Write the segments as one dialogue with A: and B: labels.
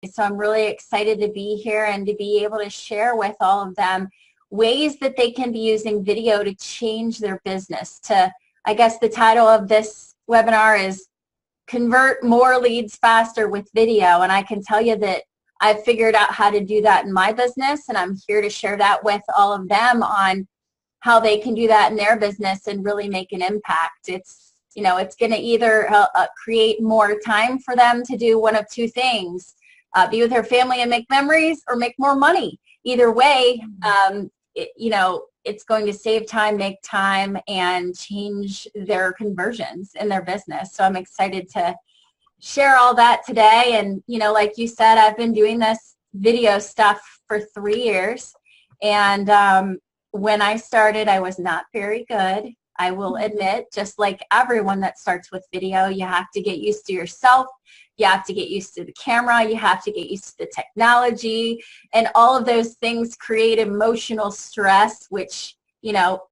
A: So I'm really excited to be here and to be able to share with all of them ways that they can be using video to change their business. I guess the title of this webinar is Convert More Leads Faster with Video. And I can tell you that I've figured out how to do that in my business, and I'm here to share that with all of them on how they can do that in their business and really make an impact. It's going to either create more time for them to do one of two things, be with their family and make memories, or make more money. Either way, it's going to save time, make time, and change their conversions in their business. So I'm excited to share all that today. And, like you said, I've been doing this video stuff for 3 years. And when I started, I was not very good. I will admit, just like everyone that starts with video, you have to get used to yourself. You have to get used to the camera. You have to get used to the technology. And all of those things create emotional stress, which,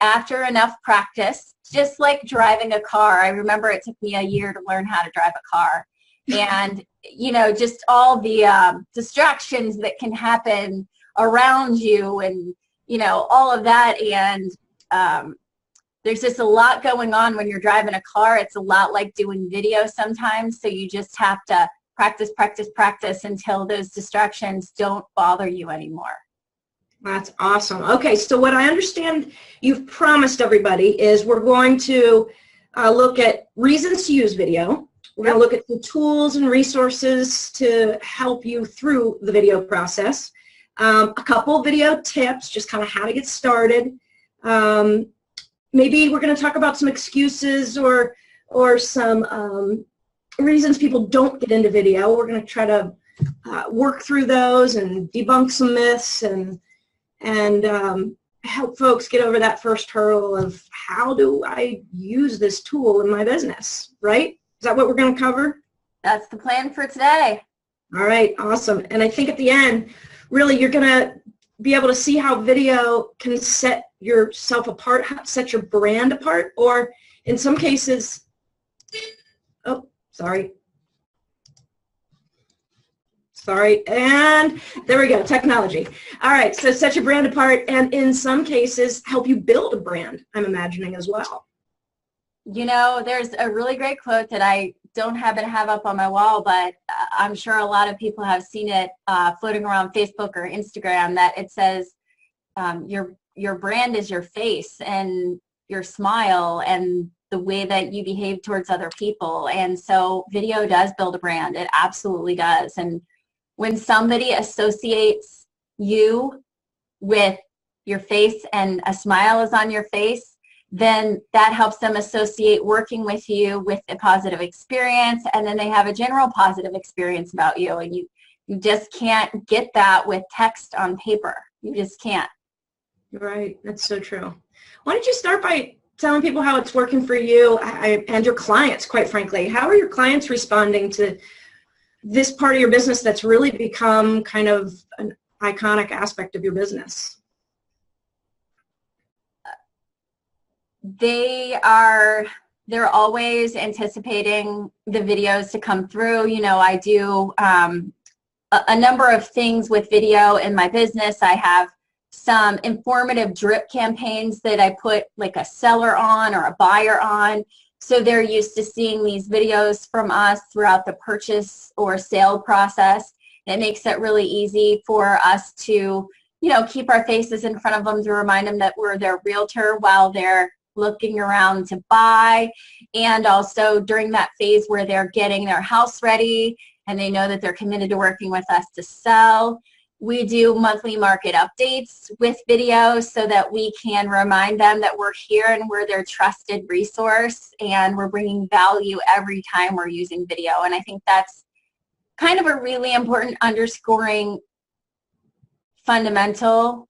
A: after enough practice, just like driving a car. I remember it took me a year to learn how to drive a car. And, just all the distractions that can happen around you and, all of that. And there's just a lot going on when you're driving a car. It's a lot like doing video sometimes. So you just have to practice, practice, practice until those distractions don't bother you anymore.
B: That's awesome. Okay, so what I understand you've promised everybody is we're going to look at reasons to use video. We're going to look at the tools and resources to help you through the video process. A couple video tips, just kind of how to get started. Maybe we're going to talk about some excuses or some reasons people don't get into video. We're going to try to work through those and debunk some myths and help folks get over that first hurdle of how do I use this tool in my business, right? Is that what we're going to cover?
A: That's the plan for today.
B: All right, awesome. And I think at the end, really, you're going to be able to see how video can set yourself apart, set your brand apart, or in some cases, sorry, and there we go, technology. All right, so set your brand apart, and in some cases, help you build a brand, I'm imagining as well.
A: There's a really great quote that I don't happen to have up on my wall, but I'm sure a lot of people have seen it floating around Facebook or Instagram, that it says, your brand is your face and your smile and the way that you behave towards other people. And so video does build a brand. It absolutely does. And when somebody associates you with your face and a smile is on your face, then that helps them associate working with you with a positive experience, and then they have a general positive experience about you. And you just can't get that with text on paper. You just can't.
B: Right. That's so true. Why don't you start by telling people how it's working for you and your clients, quite frankly. How are your clients responding to this part of your business that's really become kind of an iconic aspect of your business?
A: They're always anticipating the videos to come through. I do a number of things with video in my business. I have some informative drip campaigns that I put like a seller on or a buyer on, so they're used to seeing these videos from us throughout the purchase or sale process. It makes it really easy for us to, keep our faces in front of them to remind them that we're their realtor while they're looking around to buy, and also during that phase where they're getting their house ready and they know that they're committed to working with us to sell. We do monthly market updates with videos so that we can remind them that we're here and we're their trusted resource, and we're bringing value every time we're using video. And I think that's kind of a really important underscoring fundamental.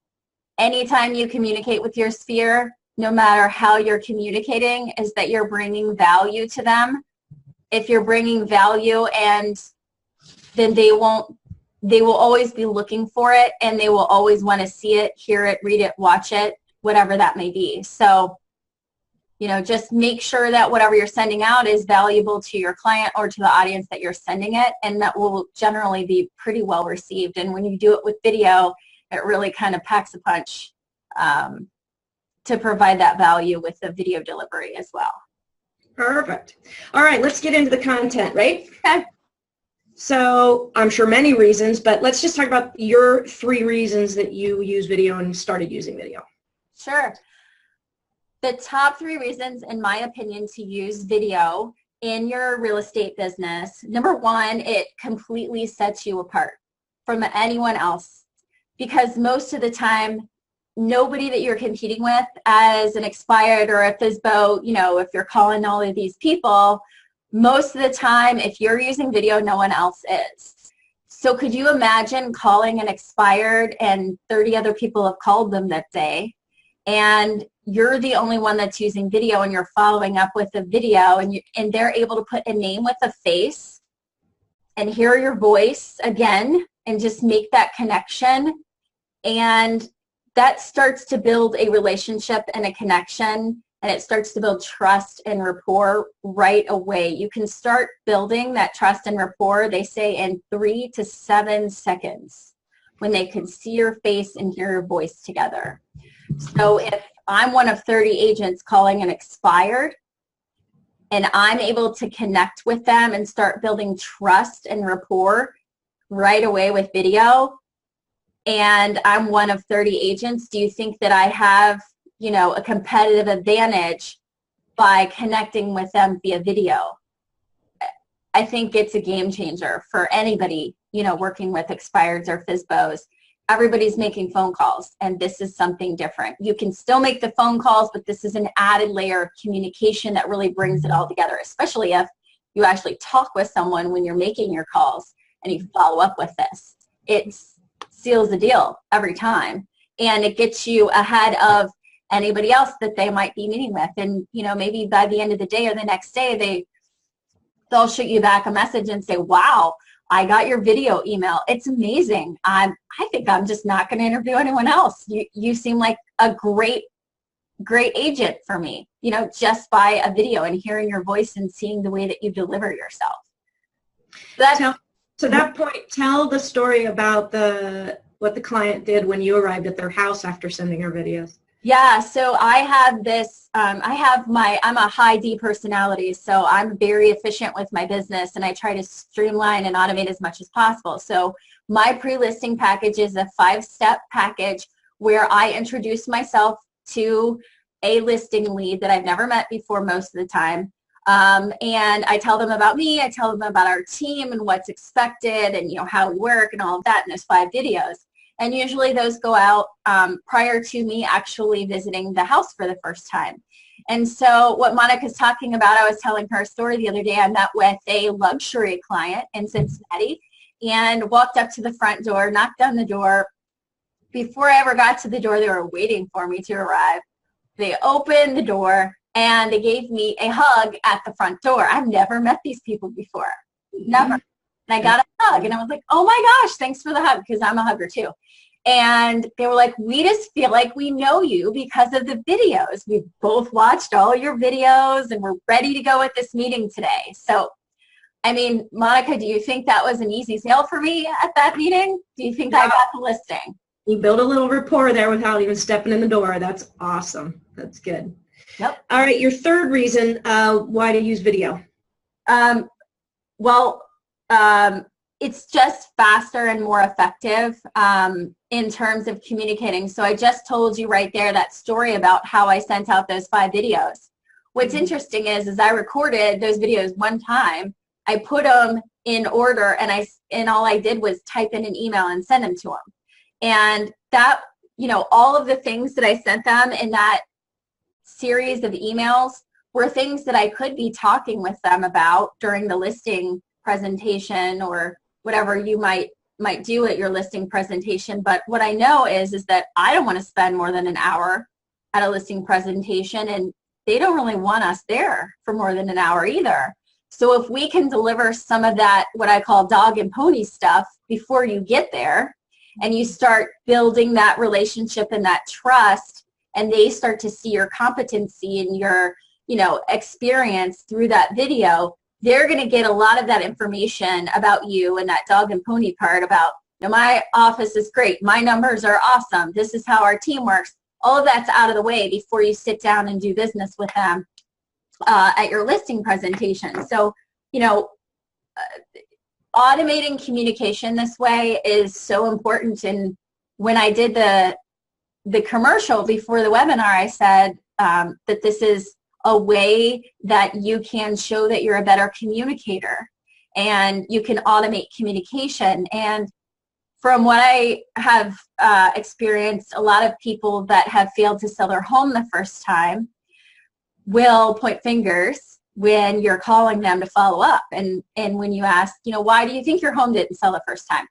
A: Anytime you communicate with your sphere, no matter how you're communicating, is that you're bringing value to them. If you're bringing value, and then they will always be looking for it, and they will always want to see it, hear it, read it, watch it, whatever that may be. So You know, just make sure that whatever you're sending out is valuable to your client or to the audience that you're sending it, and that will generally be pretty well received. And when you do it with video, it really kind of packs a punch to provide that value with the video delivery as well.
B: Perfect. All right, let's get into the content, right?
A: Okay.
B: So I'm sure many reasons, but let's just talk about your 3 reasons that you use video and started using video.
A: Sure. The top 3 reasons, in my opinion, to use video in your real estate business. Number 1, it completely sets you apart from anyone else, because most of the time, nobody that you're competing with as an expired or a FSBO, you know, if you're calling all of these people, most of the time, if you're using video, no one else is. So could you imagine calling an expired and 30 other people have called them that day, and you're the only one that's using video, and you're following up with a video, and they're able to put a name with a face and hear your voice again and just make that connection. And that starts to build a relationship and a connection, and it starts to build trust and rapport right away. You can start building that trust and rapport, they say, in 3 to 7 seconds when they can see your face and hear your voice together. So if I'm one of 30 agents calling an expired, and I'm able to connect with them and start building trust and rapport right away with video, and I'm one of 30 agents, do you think that I have, you know, a competitive advantage by connecting with them via video? I think it's a game changer for anybody, you know, working with expireds or FSBOs. Everybody's making phone calls, and this is something different. You can still make the phone calls, but this is an added layer of communication that really brings it all together, especially if you actually talk with someone when you're making your calls and you follow up with this. It seals the deal every time, and it gets you ahead of anybody else that they might be meeting with. And, you know, maybe by the end of the day or the next day, they'll shoot you back a message and say, wow, I got your video email. It's amazing. I think I'm just not going to interview anyone else. You seem like a great agent for me, you know, just by a video and hearing your voice and seeing the way that you deliver yourself.
B: To that point, tell the story about what the client did when you arrived at their house after sending her videos.
A: Yeah, so I have this, I'm a high D personality, so I'm very efficient with my business, and I try to streamline and automate as much as possible. So my pre-listing package is a 5-step package where I introduce myself to a listing lead that I've never met before most of the time. And I tell them about me, I tell them about our team and what's expected, and, you know, how we work and all of that in those 5 videos. And usually those go out prior to me actually visiting the house for the first time. And so what Monica's talking about, I was telling her a story the other day. I met with a luxury client in Cincinnati and walked up to the front door, knocked on the door. Before I ever got to the door, they were waiting for me to arrive. They opened the door and they gave me a hug at the front door. I've never met these people before, never. And I got a hug, and I was like, oh my gosh, thanks for the hug, because I'm a hugger too. And they were like, we just feel like we know you because of the videos. We've both watched all your videos, and we're ready to go at this meeting today. So, I mean, Monica, do you think that was an easy sale for me at that meeting? Do you think I got the listing?
B: You build a little rapport there without even stepping in the door. That's awesome. That's good.
A: Yep.
B: All right, your third reason why to use video.
A: It's just faster and more effective in terms of communicating. So I just told you right there that story about how I sent out those 5 videos. What's interesting is I recorded those videos one time. I put them in order, and all I did was type in an email and send them to them. And that, you know, all of the things that I sent them in that series of emails were things that I could be talking with them about during the listing presentation or whatever you might do at your listing presentation. But what I know is that I don't want to spend more than an hour at a listing presentation, and they don't really want us there for more than an hour either. So if we can deliver some of that, what I call dog and pony stuff, before you get there, and you start building that relationship and that trust, and they start to see your competency and your experience through that video, they're going to get a lot of that information about you and that dog and pony part about, my office is great. My numbers are awesome. This is how our team works. All of that's out of the way before you sit down and do business with them at your listing presentation. So, automating communication this way is so important. And when I did the commercial before the webinar, I said that this is a way that you can show that you're a better communicator and you can automate communication. And from what I have experienced, a lot of people that have failed to sell their home the first time will point fingers when you're calling them to follow up. And when you ask, why do you think your home didn't sell the first time?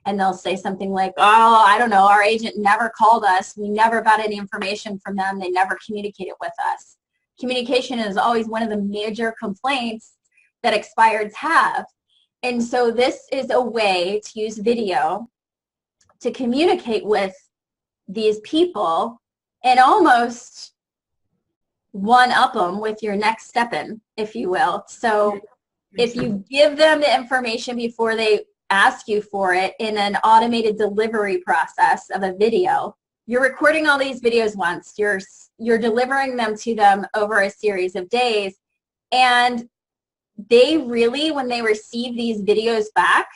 A: And they'll say something like, oh, I don't know, our agent never called us. We never got any information from them. They never communicated with us. Communication is always one of the major complaints that expireds have. And so this is a way to use video to communicate with these people and almost one-up them with your next step in, if you will. So if you give them the information before they ask you for it in an automated delivery process of a video, you're recording all these videos once, you're delivering them to them over a series of days, and they really, when they receive these videos back,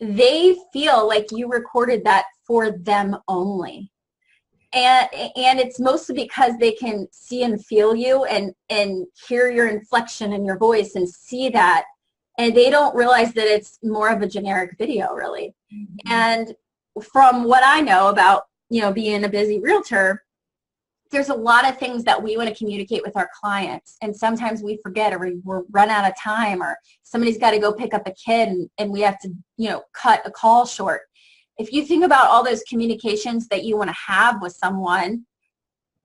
A: they feel like you recorded that for them only. And it's mostly because they can see and feel you and hear your inflection in your voice and see that, and they don't realize that it's more of a generic video, really. Mm-hmm. And from what I know about, being a busy realtor, there's a lot of things that we want to communicate with our clients, and sometimes we forget, or we're run out of time, or somebody's got to go pick up a kid and we have to, cut a call short. If you think about all those communications that you want to have with someone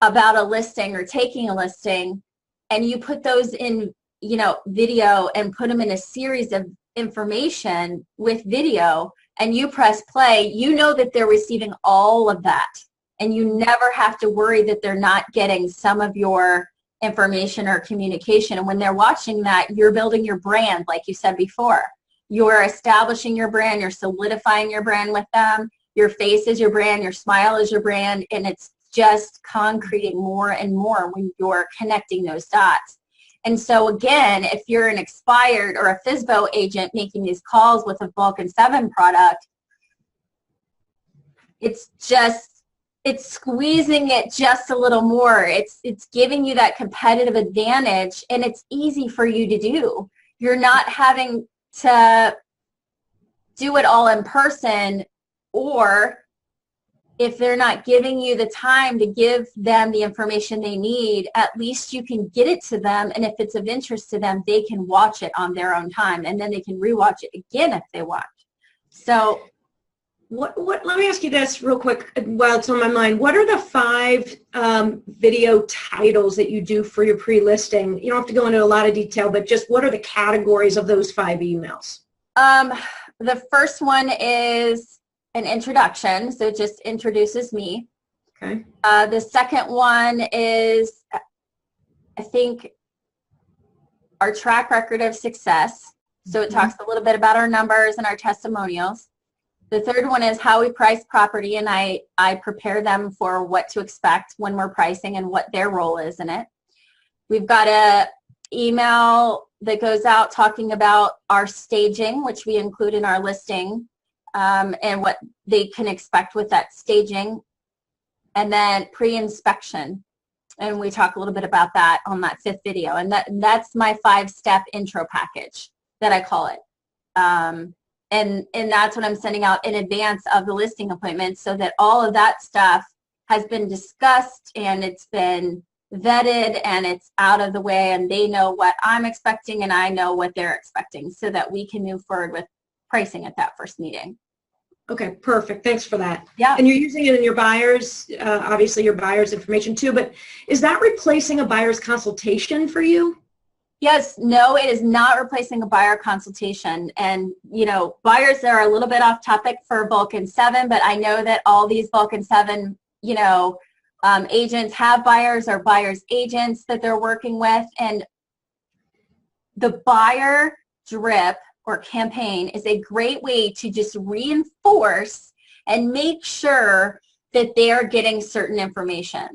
A: about a listing or taking a listing, and you put those in, video and put them in a series of information with video, and you press play, that they're receiving all of that. And you never have to worry that they're not getting some of your information or communication. And when they're watching that, you're building your brand, like you said before. You're establishing your brand, you're solidifying your brand with them. Your face is your brand, your smile is your brand, and it's just concreting more and more when you're connecting those dots. And so again, if you're an expired or a FSBO agent making these calls with a Vulcan 7 product, it's squeezing it just a little more. It's giving you that competitive advantage, and it's easy for you to do. You're not having to do it all in person, or if they're not giving you the time to give them the information they need, at least you can get it to them, and if it's of interest to them, they can watch it on their own time, and then they can rewatch it again if they want. So
B: let me ask you this real quick while it's on my mind. What are the 5 video titles that you do for your pre-listing? You don't have to go into a lot of detail, but just what are the categories of those 5 emails?
A: The first one is an introduction, so it just introduces me.
B: Okay.
A: The second one is, I think, our track record of success. So it talks a little bit about our numbers and our testimonials. The third one is how we price property, and I prepare them for what to expect when we're pricing and what their role is in it. We've got an email that goes out talking about our staging, which we include in our listing, and what they can expect with that staging. And then pre-inspection, and we talk a little bit about that on that 5th video. And that's my 5-step intro package that I call it. And that's what I'm sending out in advance of the listing appointment, so that all of that stuff has been discussed and it's been vetted and it's out of the way, and they know what I'm expecting and I know what they're expecting, so that we can move forward with pricing at that first meeting.
B: Okay, perfect. Thanks for that.
A: Yeah.
B: And you're using it in your buyers, obviously your buyers information too, but is that replacing a buyer's consultation for you?
A: Yes, no, it is not replacing a buyer consultation. And, buyers are a little bit off topic for Vulcan 7, but I know that all these Vulcan 7, agents have buyers or buyers agents that they're working with, and the buyer drip or campaign is a great way to just reinforce and make sure that they are getting certain information.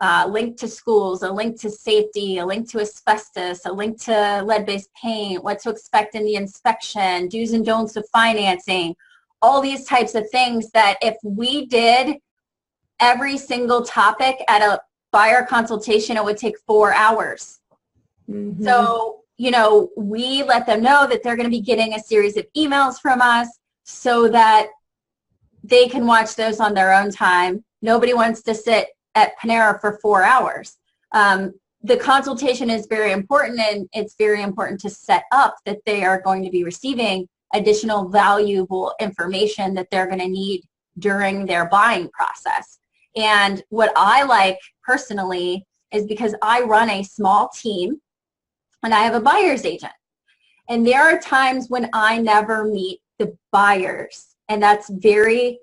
A: A link to schools, a link to safety, a link to asbestos, a link to lead-based paint, what to expect in the inspection, do's and don'ts of financing, all these types of things that if we did every single topic at a buyer consultation, it would take 4 hours. Mm-hmm. So, you know, we let them know that they're going to be getting a series of emails from us so that they can watch those on their own time. Nobody wants to sit at Panera for 4 hours. The consultation is very important, and it's very important to set up that they are going to be receiving additional valuable information that they're going to need during their buying process. And what I like personally is because I run a small team and I have a buyer's agent. And there are times when I never meet the buyers, and that's very,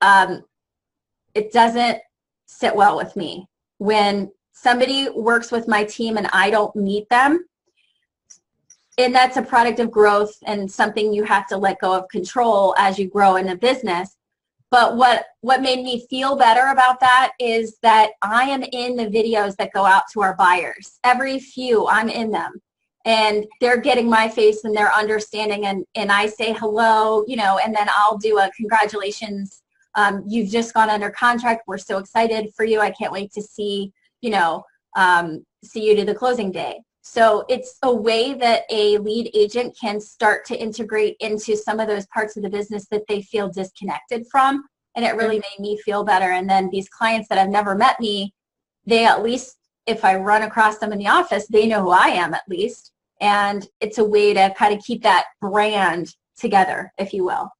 A: it doesn't sit well with me. When somebody works with my team and I don't meet them, and that's a product of growth and something you have to let go of control as you grow in a business. But what made me feel better about that is that I am in the videos that go out to our buyers. Every few, I'm in them. And they're getting my face and they're understanding, and I say hello, you know, and then I'll do a congratulations. You've just gone under contract. We're so excited for you. I can't wait to see, you know, see you to the closing day. So it's a way that a lead agent can start to integrate into some of those parts of the business that they feel disconnected from. And it really made me feel better. And then these clients that have never met me, they at least, if I run across them in the office, they know who I am at least. And it's a way to kind of keep that brand together, if you will.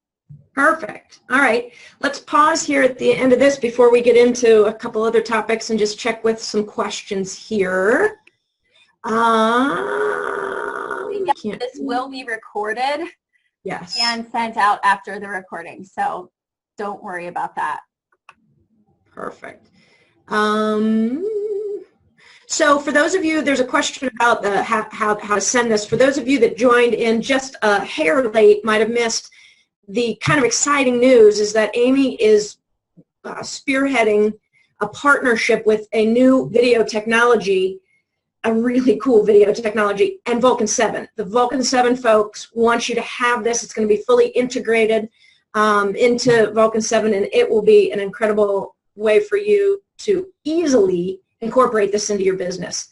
B: Perfect. All right. Let's pause here at the end of this before we get into a couple other topics and just check with some questions here.
A: This will be recorded.
B: Yes.
A: And sent out after the recording. So don't worry about that.
B: Perfect. So for those of you, there's a question about the how to send this. For those of you that joined in just a hair late, might have missed the kind of exciting news is that Amy is spearheading a partnership with a new video technology, a really cool video technology, and Vulcan 7. The Vulcan 7 folks want you to have this. It's going to be fully integrated into Vulcan 7, and it will be an incredible way for you to easily incorporate this into your business.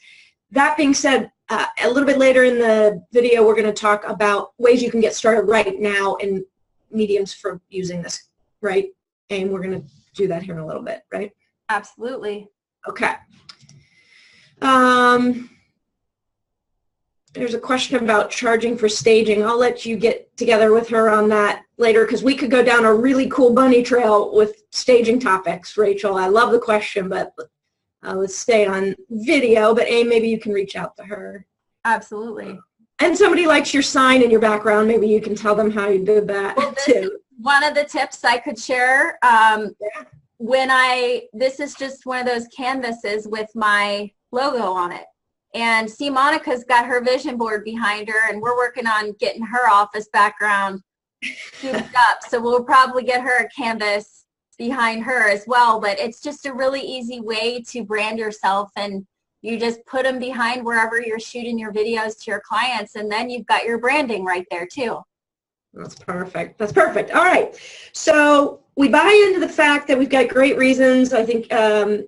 B: That being said, a little bit later in the video, we're going to talk about ways you can get started right now and mediums for using this, right? And we're going to do that here in a little bit, right?
A: Absolutely.
B: Okay. There's a question about charging for staging. I'll let you get together with her on that later because we could go down a really cool bunny trail with staging topics, Rachel. I love the question, but let's stay on video. But Aim, maybe you can reach out to her.
A: Absolutely.
B: And somebody likes your sign in your background. Maybe you can tell them how you did that too.
A: One of the tips I could share. This is just one of those canvases with my logo on it. And see, Monica's got her vision board behind her, and we're working on getting her office background scooped up. So we'll probably get her a canvas behind her as well. But it's just a really easy way to brand yourself, and you just put them behind wherever you're shooting your videos to your clients, and then you've got your branding right there too.
B: That's perfect. That's perfect. All right. So we buy into the fact that we've got great reasons. I think,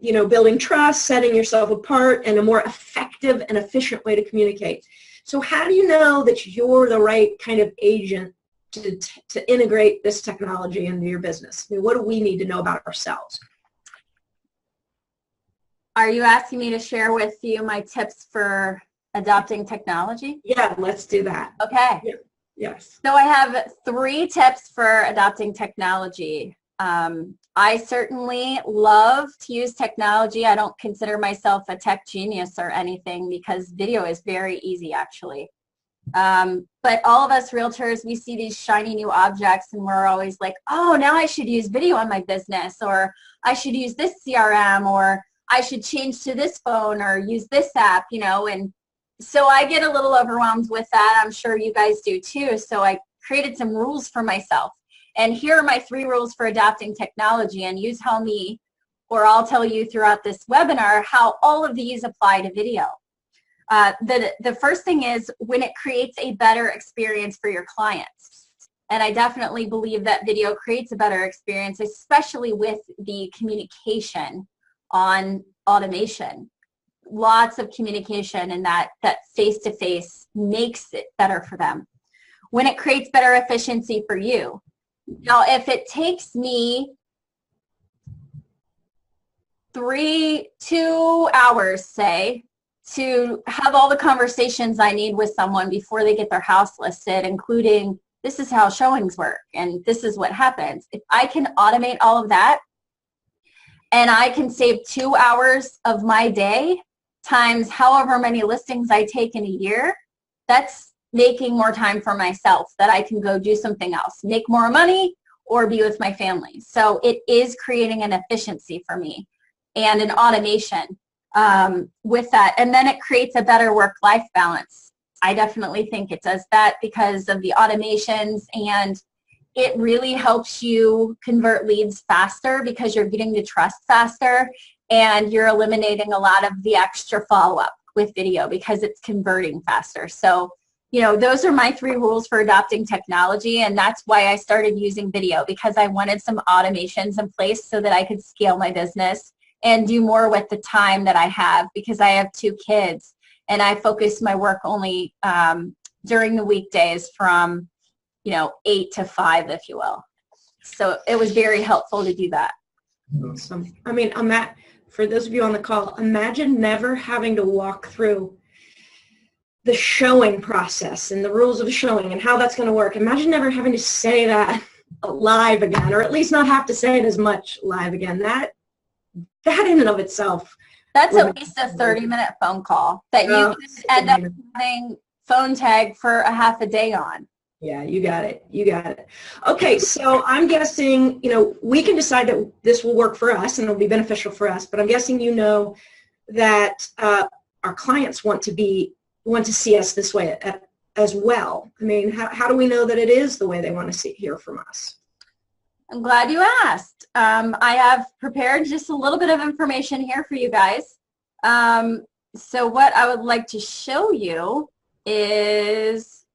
B: you know, building trust, setting yourself apart, and a more effective and efficient way to communicate. So how do you know that you're the right kind of agent to integrate this technology into your business? I mean, what do we need to know about ourselves?
A: Are you asking me to share with you my tips for adopting technology?
B: Yeah, let's do that.
A: Okay.
B: Yeah. Yes.
A: So I have 3 tips for adopting technology. I certainly love to use technology. I don't consider myself a tech genius or anything because video is very easy actually. But all of us realtors, we see these shiny new objects and we're always like, oh, now I should use video on my business, or I should use this CRM, or I should change to this phone or use this app, you know. And so I get a little overwhelmed with that. I'm sure you guys do too. So I created some rules for myself. And here are my 3 rules for adopting technology, and you tell me, or I'll tell you throughout this webinar, how all of these apply to video. The first thing is when it creates a better experience for your clients. And I definitely believe that video creates a better experience, especially with the communication on automation. Lots of communication, and that face-to-face makes it better for them. When it creates better efficiency for you. Now, if it takes me 2 hours, say, to have all the conversations I need with someone before they get their house listed, including this is how showings work and this is what happens. If I can automate all of that and I can save 2 hours of my day times however many listings I take in a year, that's making more time for myself that I can go do something else, make more money, or be with my family. So it is creating an efficiency for me and an automation with that. And then it creates a better work-life balance. I definitely think it does that because of the automations, and it really helps you convert leads faster because you're getting to trust faster, and you're eliminating a lot of the extra follow-up with video because it's converting faster. So, you know, those are my 3 rules for adopting technology, and that's why I started using video, because I wanted some automations in place so that I could scale my business and do more with the time that I have, because I have 2 kids and I focus my work only during the weekdays from, you know, 8 to 5, if you will. So it was very helpful to do that.
B: Awesome. I mean, for those of you on the call, imagine never having to walk through the showing process and the rules of showing and how that's going to work. Imagine never having to say that live again, or at least not have to say it as much live again. That in and of itself.
A: That's at least a 30-minute phone call that you could end up having phone tag for a half a day on.
B: Yeah, you got it. You got it. Okay, so I'm guessing, you know, we can decide that this will work for us and it'll be beneficial for us, but I'm guessing you know that our clients want to see us this way as well. I mean, how do we know that it is the way they want to hear from us?
A: I'm glad you asked. I have prepared just a little bit of information here for you guys. So what I would like to show you is,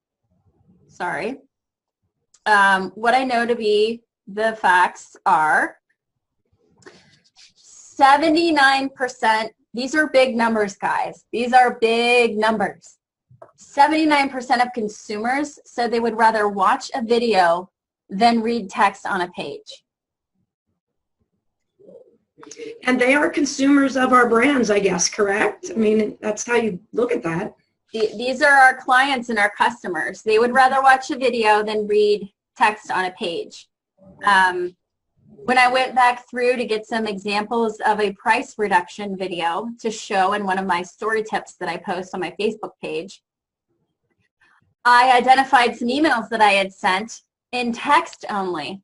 A: what I know to be the facts are 79%. These are big numbers, guys. These are big numbers. 79% of consumers said they would rather watch a video than read text on a page.
B: And they are consumers of our brands, I guess, correct? I mean, that's how you look at that.
A: These are our clients and our customers. They would rather watch a video than read text on a page. When I went back through to get some examples of a price reduction video to show in one of my story tips that I post on my Facebook page, I identified some emails that I had sent in text only,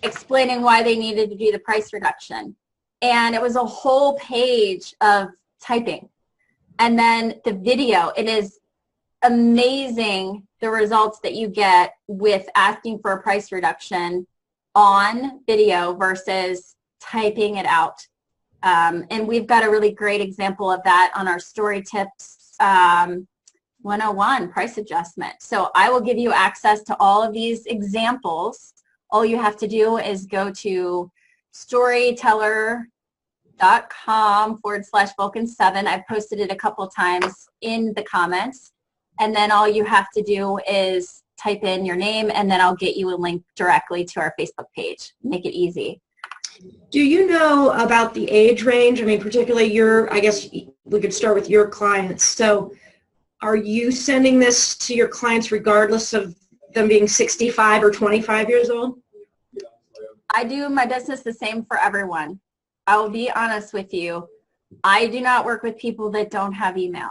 A: explaining why they needed to do the price reduction. And it was a whole page of typing. And then the video, it is amazing the results that you get with asking for a price reduction on video versus typing it out. And we've got a really great example of that on our story tips 101, price adjustment. So I will give you access to all of these examples. All you have to do is go to storyteller.com/Vulcan7. I've posted it a couple times in the comments. And then all you have to do is type in your name, and then I'll get you a link directly to our Facebook page. Make it easy.
B: Do you know about the age range? I mean, particularly I guess we could start with your clients. So are you sending this to your clients regardless of them being 65 or 25 years old?
A: I do my business the same for everyone. I will be honest with you. I do not work with people that don't have email.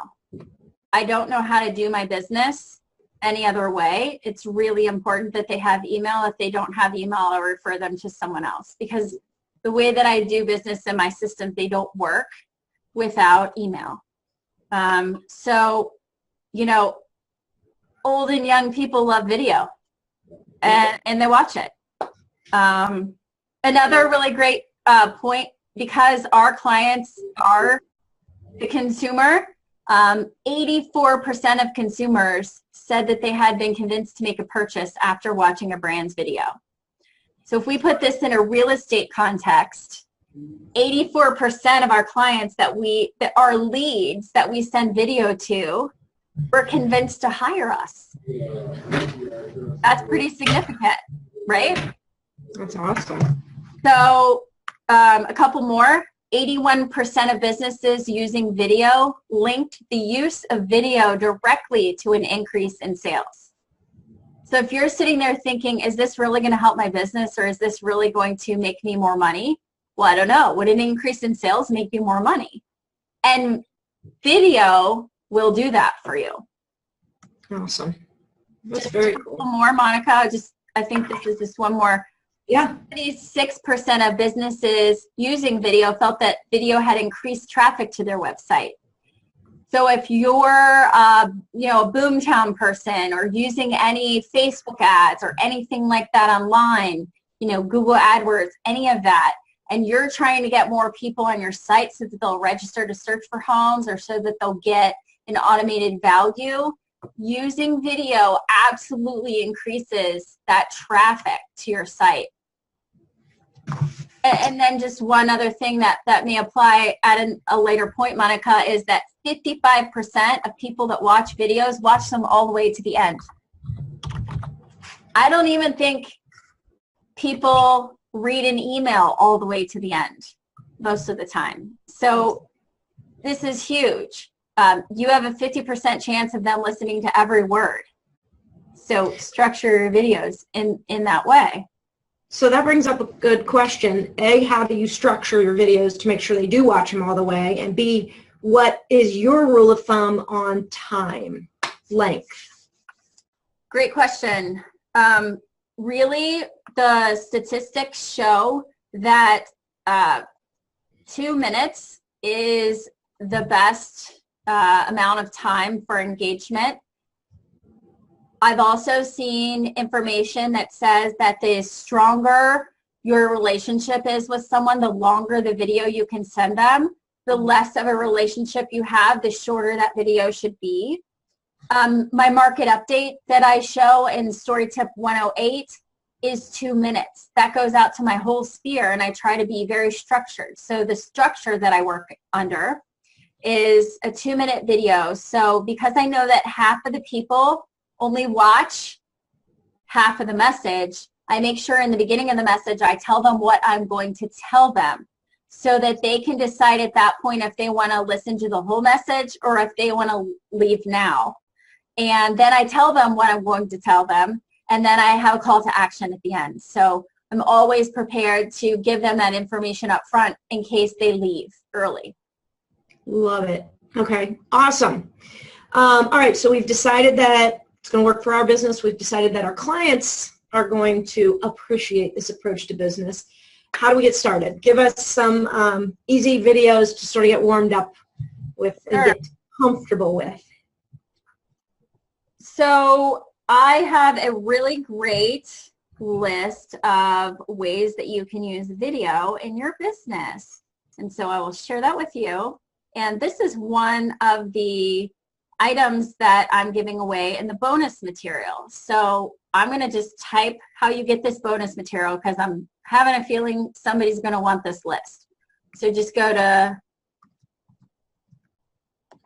A: I don't know how to do my business any other way. It's really important that they have email. If they don't have email, I'll refer them to someone else, because the way that I do business in my systems, they don't work without email. So, you know, old and young people love video, and they watch it. Another really great point, because our clients are the consumer, 84% of consumers said that they had been convinced to make a purchase after watching a brand's video. So if we put this in a real estate context, 84% of our clients that are leads that we send video to were convinced to hire us. That's pretty significant, right?
B: That's awesome.
A: So a couple more. 81% of businesses using video linked the use of video directly to an increase in sales. So if you're sitting there thinking, is this really going to help my business, or is this really going to make me more money? Well, I don't know. Would an increase in sales make you more money? And video will do that for you.
B: Awesome. That's very cool.
A: One more, Monica. I think this is just one more.
B: Yeah.
A: 76% of businesses using video felt that video had increased traffic to their website. So if you're, a Boomtown person, or using any Facebook ads or anything like that online, Google AdWords, any of that, and you're trying to get more people on your site so that they'll register to search for homes, or so that they'll get an automated value, using video absolutely increases that traffic to your site. And then just one other thing that may apply at a later point, Monica, is that 55% of people that watch videos watch them all the way to the end. I don't even think people read an email all the way to the end most of the time. So this is huge. You have a 50% chance of them listening to every word. So structure your videos in that way.
B: So that brings up a good question. A, how do you structure your videos to make sure they do watch them all the way? And B, what is your rule of thumb on time length?
A: Great question. Really, the statistics show that 2 minutes is the best amount of time for engagement. I've also seen information that says that the stronger your relationship is with someone, the longer the video you can send them. The less of a relationship you have, the shorter that video should be. My market update that I show in Story Tip 108 is 2 minutes. That goes out to my whole sphere, and I try to be very structured. So the structure that I work under is a 2-minute video. So because I know that half of the people only watch half of the message, I make sure in the beginning of the message I tell them what I'm going to tell them, so that they can decide at that point if they want to listen to the whole message or if they want to leave now. And then I tell them what I'm going to tell them, and then I have a call to action at the end. So I'm always prepared to give them that information up front in case they leave early.
B: Love it. Okay, awesome. All right, so we've decided that it's going to work for our business. We've decided that our clients are going to appreciate this approach to business. How do we get started? Give us some easy videos to sort of get warmed up with and get comfortable with.
A: So I have a really great list of ways that you can use video in your business. And so I will share that with you. And this is one of the items that I'm giving away in the bonus material. So I'm going to just type how you get this bonus material, because I'm having a feeling somebody's going to want this list. So just go to...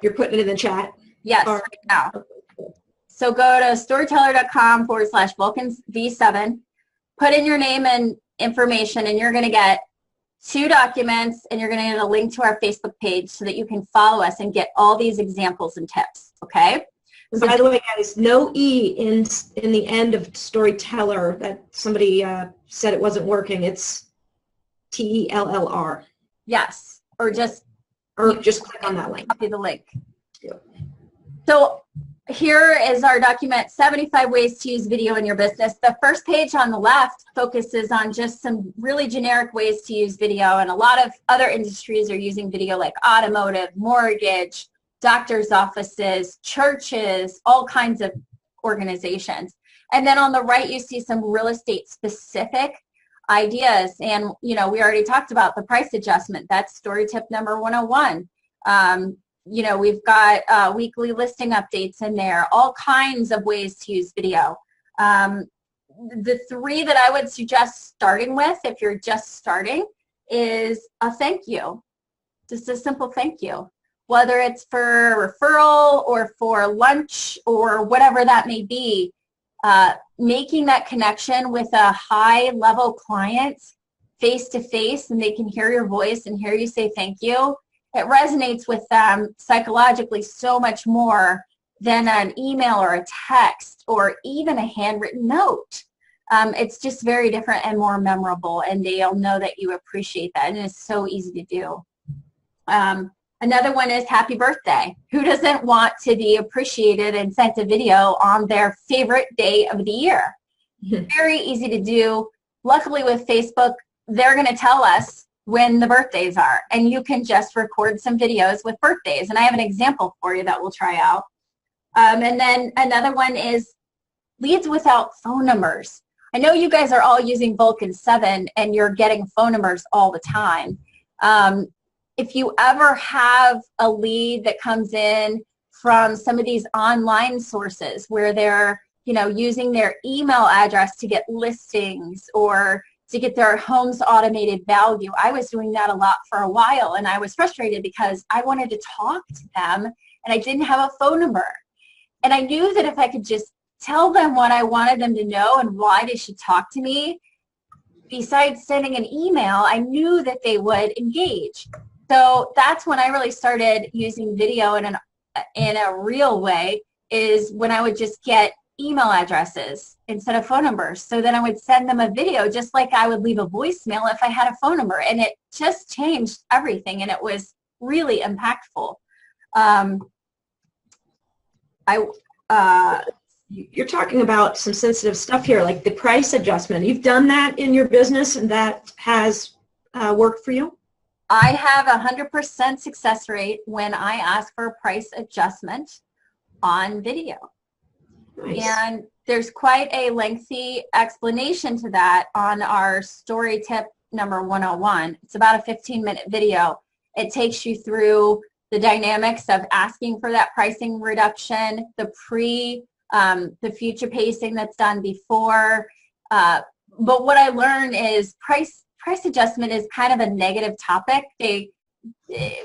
B: You're putting it in the chat?
A: Yes, right now. So go to storyteller.com/Vulcan V7, put in your name and information, and you're going to get 2 documents, and you're going to get a link to our Facebook page so that you can follow us and get all these examples and tips, okay?
B: So, by the way, guys, no E in the end of Storyteller. That somebody said it wasn't working. It's TELLR.
A: Yes, or just
B: click on that link.
A: Copy the link.
B: Yep.
A: So here is our document, 75 ways to use video in your business. The first page on the left focuses on just some really generic ways to use video, and a lot of other industries are using video, like automotive, mortgage, doctor's offices, churches, all kinds of organizations. And then on the right, you see some real estate specific ideas. And, we already talked about the price adjustment. That's story tip number 101. We've got weekly listing updates in there, all kinds of ways to use video. The three that I would suggest starting with, if you're just starting, is a thank you. Just a simple thank you. Whether it's for referral or for lunch or whatever that may be, making that connection with a high-level client face-to-face, and they can hear your voice and hear you say thank you, it resonates with them psychologically so much more than an email or a text or even a handwritten note. It's just very different and more memorable, and they'll know that you appreciate that, and it's so easy to do. Another one is happy birthday. Who doesn't want to be appreciated and sent a video on their favorite day of the year? Very easy to do. Luckily with Facebook, they're going to tell us when the birthdays are, and you can just record some videos with birthdays. And I have an example for you that we'll try out. And then another one is leads without phone numbers. I know you guys are all using Vulcan 7 and you're getting phone numbers all the time. If you ever have a lead that comes in from some of these online sources where they're, using their email address to get listings or to get their home's automated value. I was doing that a lot for a while, and I was frustrated because I wanted to talk to them and I didn't have a phone number. And I knew that if I could just tell them what I wanted them to know and why they should talk to me, besides sending an email, I knew that they would engage. So that's when I really started using video in a real way, is when I would just get email addresses instead of phone numbers. So then I would send them a video just like I would leave a voicemail if I had a phone number. And it just changed everything, and it was really impactful.
B: You're talking about some sensitive stuff here, like the price adjustment. You've done that in your business, and that has worked for you?
A: I have 100% success rate when I ask for a price adjustment on video.
B: Nice.
A: And there's quite a lengthy explanation to that on our story tip number 101. It's about a 15-minute video. It takes you through the dynamics of asking for that pricing reduction, the future pacing that's done before. But what I learned is price adjustment is kind of a negative topic.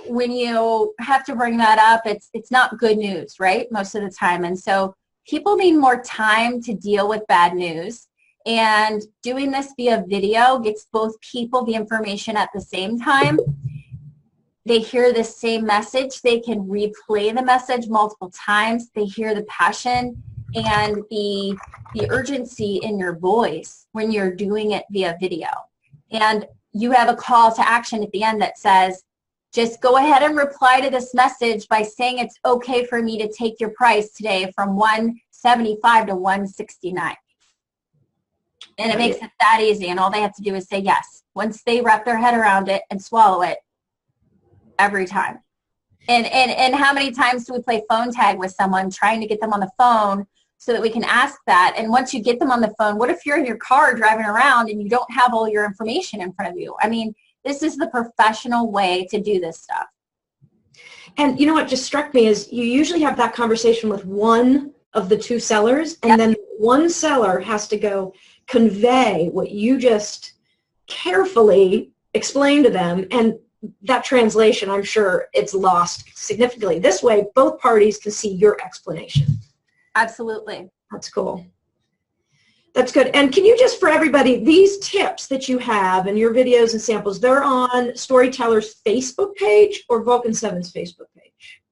A: When you have to bring that up, it's not good news, right? Most of the time. And so people need more time to deal with bad news. And doing this via video gets both people the information at the same time. They hear the same message. They can replay the message multiple times. They hear the passion and the urgency in your voice when you're doing it via video. And you have a call to action at the end that says, just go ahead and reply to this message by saying it's okay for me to take your price today from $175 to $169. And it makes it that easy, and all they have to do is say yes. Once they wrap their head around it and swallow it, every time. And how many times do we play phone tag with someone trying to get them on the phone so that we can ask that? And once you get them on the phone, what if you're in your car driving around and you don't have all your information in front of you? I mean, this is the professional way to do this stuff.
B: And you know what just struck me is you usually have that conversation with one of the two sellers, and then one seller has to go convey what you just carefully explained to them, and that translation, I'm sure it's lost significantly. This way, both parties can see your explanation.
A: Absolutely.
B: That's cool. That's good. And can you just, for everybody, these tips that you have and your videos and samples, they're on Storyteller's Facebook page or Vulcan 7's Facebook page?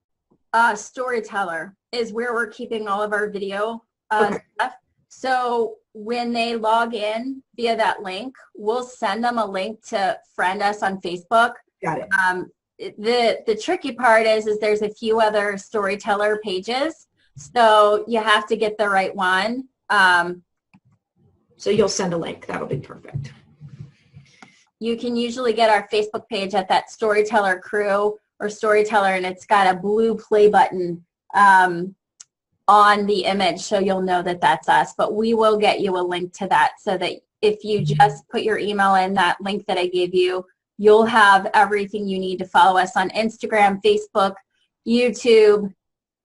A: Storyteller is where we're keeping all of our video stuff. So when they log in via that link, we'll send them a link to friend us on Facebook.
B: Got it.
A: The tricky part is there's a few other Storyteller pages. So you have to get the right one.
B: So you'll send a link. That'll be perfect.
A: You can usually get our Facebook page at that Storyteller Crew or Storyteller, and it's got a blue play button on the image, so you'll know that that's us. But we will get you a link to that so that if you just put your email in that link that I gave you, you'll have everything you need to follow us on Instagram, Facebook, YouTube,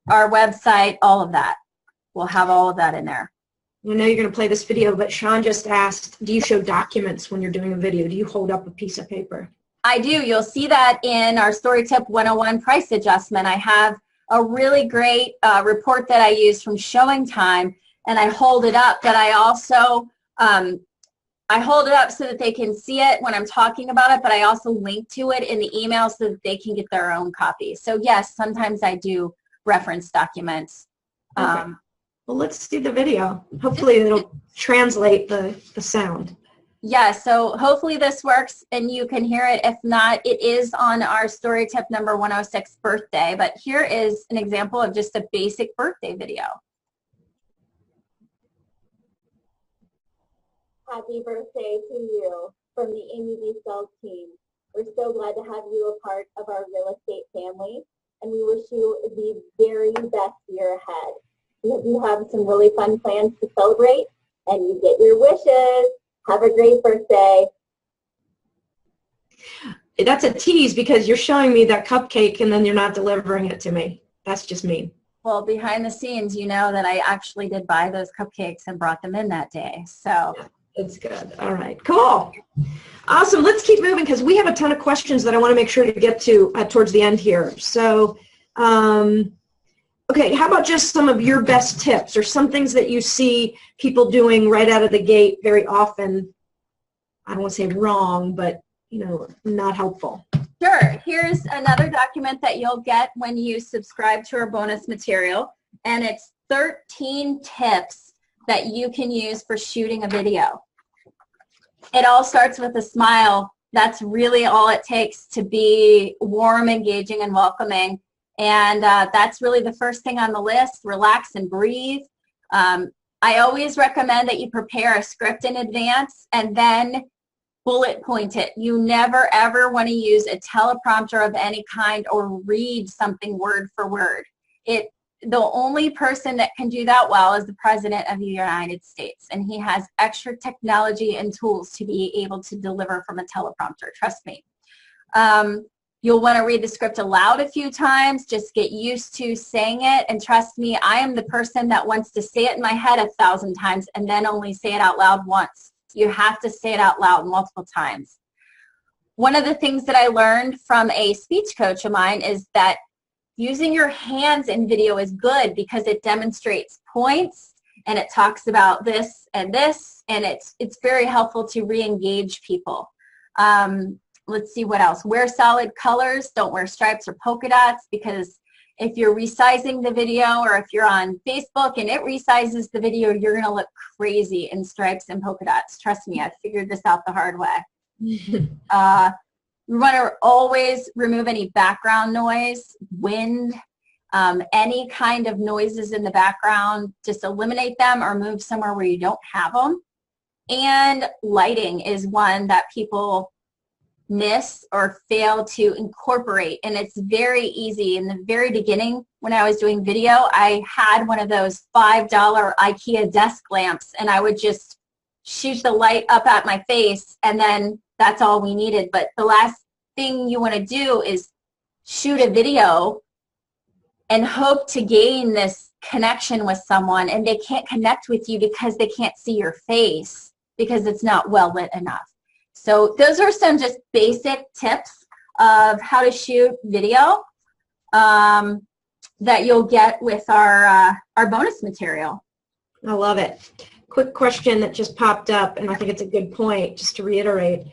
A: our website, all of that. We'll have all of that in there.
B: I know you're going to play this video, but Sean just asked, do you show documents when you're doing a video? Do you hold up a piece of paper?
A: I do. You'll see that in our Story Tip 101 price adjustment. I have a really great report that I use from Showing Time, and I hold it up, but I also I hold it up so that they can see it when I'm talking about it, but I also link to it in the email so that they can get their own copy. So yes, sometimes I do reference documents.
B: Okay. Well, let's see the video. Hopefully it'll translate the sound.
A: Yeah, so hopefully this works and you can hear it. If not, it is on our Story Tip number 106 birthday, but here is an example of just a basic birthday video. Happy birthday to you from the Amy B. Sells team. We're so glad to have you a part of our real estate family, and we wish you the very best year ahead. We hope you have some really fun plans to celebrate, and you get your wishes. Have a great birthday.
B: That's a tease because you're showing me that cupcake and then you're not delivering it to me. That's just mean.
A: Well, behind the scenes, you know that I actually did buy those cupcakes and brought them in that day. So
B: yeah, it's good. All right, cool. Awesome. Let's keep moving because we have a ton of questions that I want to make sure to get to towards the end here. So, okay, how about just some of your best tips or some things that you see people doing right out of the gate very often? I don't want to say wrong, but, you know, not helpful.
A: Sure. Here's another document that you'll get when you subscribe to our bonus material, and it's 13 tips that you can use for shooting a video. It all starts with a smile. That's really all it takes to be warm, engaging, and welcoming. And that's really the first thing on the list. Relax and breathe. I always recommend that you prepare a script in advance and then bullet point it. You never ever want to use a teleprompter of any kind or read something word for word. The only person that can do that well is the President of the United States, and he has extra technology and tools to be able to deliver from a teleprompter. Trust me. You'll want to read the script aloud a few times. Just get used to saying it. And trust me, I am the person that wants to say it in my head 1,000 times and then only say it out loud once. You have to say it out loud multiple times. One of the things that I learned from a speech coach of mine is that using your hands in video is good because it demonstrates points and it talks about this, and it's very helpful to re-engage people. Let's see what else. Wear solid colors. Don't wear stripes or polka dots, because if you're resizing the video or if you're on Facebook and it resizes the video, you're going to look crazy in stripes and polka dots. Trust me, I figured this out the hard way. We want to always remove any background noise, wind, any kind of noises in the background. Just eliminate them or move somewhere where you don't have them. And lighting is one that people miss or fail to incorporate, and it's very easy. In the very beginning when I was doing video, I had one of those $5 IKEA desk lamps, and I would just shoot the light up at my face, and then that's all we needed. But the last thing you want to do is shoot a video and hope to gain this connection with someone, and they can't connect with you because they can't see your face because it's not well lit enough. So those are some just basic tips of how to shoot video that you'll get with our bonus material.
B: I love it. Quick question that just popped up, and I think it's a good point, just to reiterate.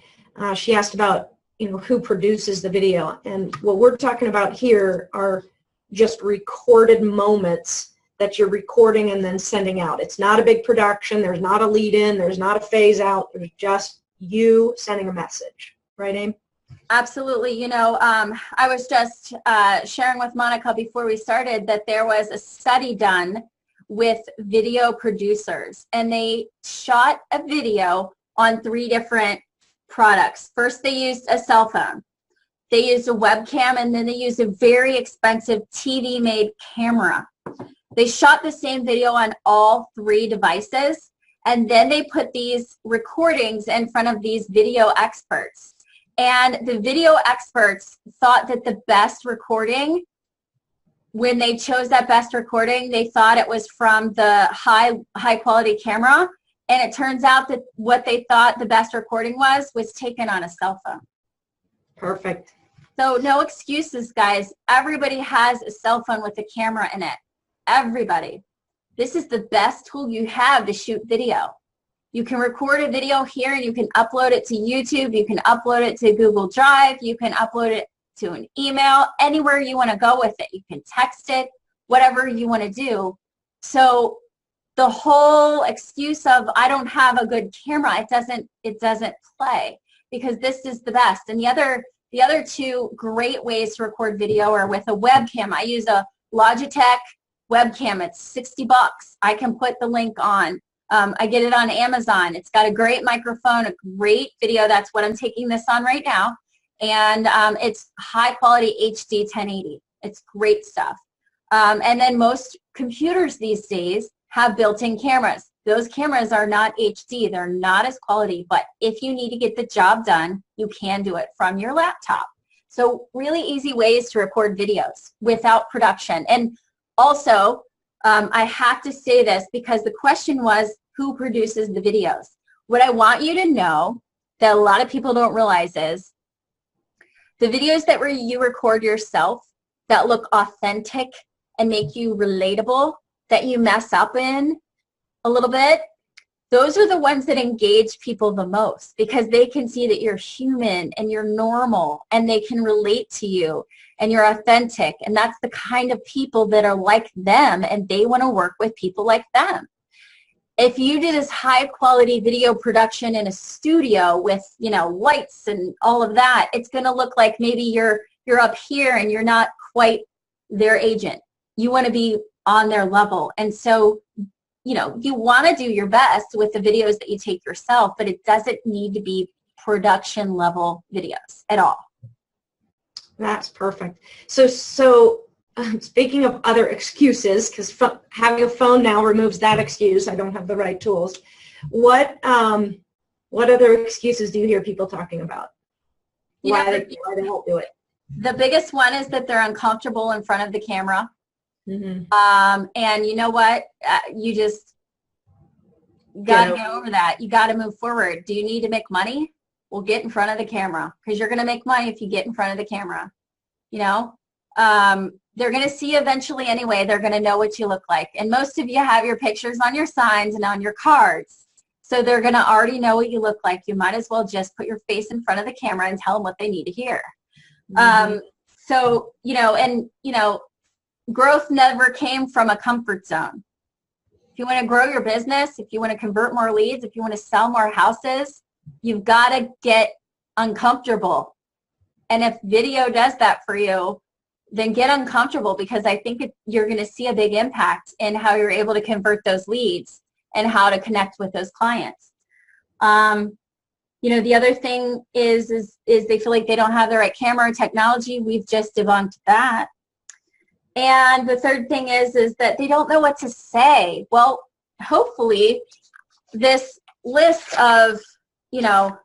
B: She asked about, you know, who produces the video, and what we're talking about here are just recorded moments that you're recording and then sending out. It's not a big production. There's not a lead in. There's not a phase out. There's just you sending a message. Right, Aim?
A: Absolutely. You know, I was just sharing with Monica before we started that there was a study done with video producers, and they shot a video on 3 different products. First, they used a cell phone. They used a webcam, and then they used a very expensive TV-made camera. They shot the same video on all 3 devices, and then they put these recordings in front of these video experts. And the video experts thought that the best recording, when they chose that best recording, they thought it was from the high quality camera. And it turns out that what they thought the best recording was taken on a cell phone.
B: Perfect.
A: So no excuses, guys. Everybody has a cell phone with a camera in it. Everybody. This is the best tool you have to shoot video. You can record a video here and you can upload it to YouTube. You can upload it to Google Drive. You can upload it to an email, anywhere you want to go with it. You can text it, whatever you want to do. So the whole excuse of I don't have a good camera, it doesn't play, because this is the best. And the other 2 great ways to record video are with a webcam. I use a Logitech Webcam. It's $60. I can put the link on. I get it on Amazon. It's got a great microphone, a great video. That's what I'm taking this on right now. And it's high quality HD 1080. It's great stuff. And then most computers these days have built-in cameras. Those cameras are not HD. They're not as quality, but if you need to get the job done, you can do it from your laptop. So really easy ways to record videos without production. And also, I have to say this because the question was, who produces the videos? What I want you to know that a lot of people don't realize is the videos that you record yourself that look authentic and make you relatable, that you mess up in a little bit, those are the ones that engage people the most, because they can see that you're human and you're normal and they can relate to you and you're authentic. And that's the kind of people that are like them, and they want to work with people like them. If you do this high quality video production in a studio with, you know, lights and all of that, it's going to look like maybe you're up here and you're not quite their agent. You want to be on their level. And so, you know, you want to do your best with the videos that you take yourself, but it doesn't need to be production level videos at all.
B: That's perfect. So speaking of other excuses, because having a phone now removes that excuse, I don't have the right tools. What other excuses do you hear people talking about? Why they won't do it?
A: The biggest one is that they're uncomfortable in front of the camera. Mm-hmm. And you know what? You just got to get over that. You got to move forward. Do you need to make money? Well, get in front of the camera, because you're going to make money if you get in front of the camera. You know, they're going to see you eventually anyway. They're going to know what you look like. And most of you have your pictures on your signs and on your cards. So they're going to already know what you look like. You might as well just put your face in front of the camera and tell them what they need to hear. Mm-hmm. So, you know, growth never came from a comfort zone. If you want to grow your business, if you want to convert more leads, if you want to sell more houses, you've got to get uncomfortable. And if video does that for you, then get uncomfortable, because I think you're going to see a big impact in how you're able to convert those leads and how to connect with those clients. You know, the other thing is they feel like they don't have the right camera or technology. We've just debunked that. And the third thing is that they don't know what to say. Well, hopefully this list of, you know,